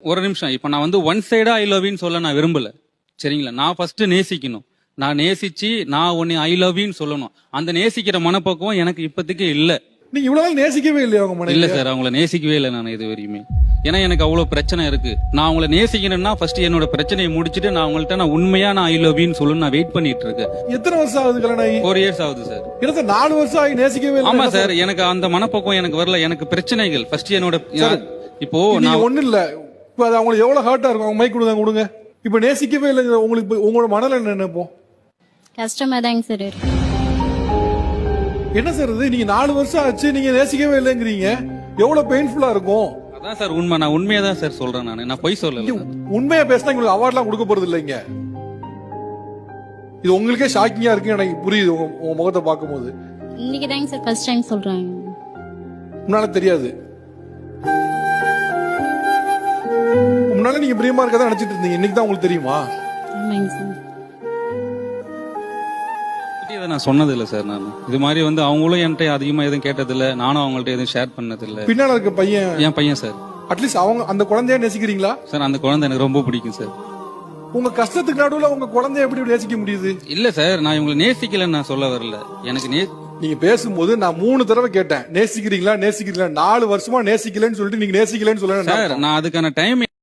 ஒரு நிமிஷம். இப்ப நான் வந்து ஒன் சைடா ஐ லவ் யூன்னு சொல்ல நான் விரும்பல. சரிங்களா? நான் ஃபர்ஸ்ட் நேசிக்கணும். நான் நேசிச்சு நான் உன்னை ஐ லவ் யூன்னு சொல்லணும். அந்த நேசிக்கிற மனப்பக்குவம் எனக்கு இப்போதைக்கு இல்ல. நீங்க இவ்வளவு நாள் நேசிக்கவே இல்லையா உங்க மனைவி? இல்ல சார், அவங்கள நேசிக்கவே இல்லை நான் இது வரையுமே. ஏன்னா எனக்கு அவ்வளவு பிரச்சனை இருக்கு. நான் அவங்கள நேசிக்கணும்னா ஃபர்ஸ்ட் என்னோட பிரச்சனையை முடிச்சிட்டு நான் அவங்கள்ட்ட நான் உண்மையா நான் ஐ லவ் யூன்னு சொல்லணும் நான் வெயிட் பண்ணிட்டு இருக்கேன். எத்தனை வருஷம் ஆகுது கல்யாணம் ஆகி? 4 years ஆகுது சார். கிட்டத்தட்ட 4 வருஷம் ஆகி நேசிக்கவே இல்லை. ஆமா சார், எனக்கு அந்த மனப்பக்குவம் எனக்கு வரல. எனக்கு பிரச்சனைகள் ஃபர்ஸ்ட் என்னோட இப்போ நான் ஒண்ணு இல்ல. இப்ப அது அவங்களுக்கு எவ்வளவு ஹர்ட்டா இருக்கும். அவங்க மைக் கொடுங்க. இப்ப நேசிக்கவே இல்லை உங்களுக்கு, உங்களோட மனநிலை என்ன நினைப்போம்? கஷ்டமா தாங்க சார் இருக்கு. என்ன சார் இது? நீங்க 4 வருஷம் ஆச்சு நீங்க நேசிக்கவே இல்லைங்கிறீங்க. எவ்வளவு பெயின்ஃபுல்லா இருக்கும். அதான் சார் உண்மை. நான் உண்மையா தான் சார் சொல்றேன். நான் பொய் சொல்லல. உண்மையா பேசினா உங்களுக்கு அவார்ட்லாம் கொடுக்க போறது இல்லைங்க. இது உங்களுக்கே ஷாக்கிங்கா இருக்கு. எனக்கு புரியுது உங்க முகத்தை பார்க்கும்போது. இன்னைக்கு தாங்க சார் ஃபர்ஸ்ட் டைம் சொல்றாங்க. முன்னால தெரியாது. முன்னால நீங்க பிரியமா இருக்கதான் நினைச்சிட்டு இருந்தீங்க. இன்னைக்கு தான் உங்களுக்கு தெரியுமா? ஆமாங்க சார். இதை நான் சொன்னது இல்ல சார். நான் இது மாதிரி வந்து அவங்களும் என்கிட்ட அதிகமா எதுவும் கேட்டது இல்ல. நானும் அவங்கள்ட்ட எதுவும் ஷேர் பண்ணது இல்ல. பின்னால இருக்க பையன் என் பையன் சார். அட்லீஸ்ட் அவங்க அந்த குழந்தைய நேசிக்கிறீங்களா சார்? அந்த குழந்தை எனக்கு ரொம்ப பிடிக்கும் சார். உங்க கஷ்டத்துக்கு நடுவுல உங்க குழந்தைய எப்படி நேசிக்க முடியுது? இல்ல சார், நான் இவங்களை நேசிக்கலன்னு நான் சொல்ல வரல. எனக்கு நீங்க பேசும்போது நான் 3 தடவை கேட்டேன், நேசிக்கிறீங்களா 4 வருஷமா நேசிக்கலன்னு சொல்லிட்டு நீங்க நேசிக்கலன்னு சொல்ல சார். நான் அதுக்கான டைம்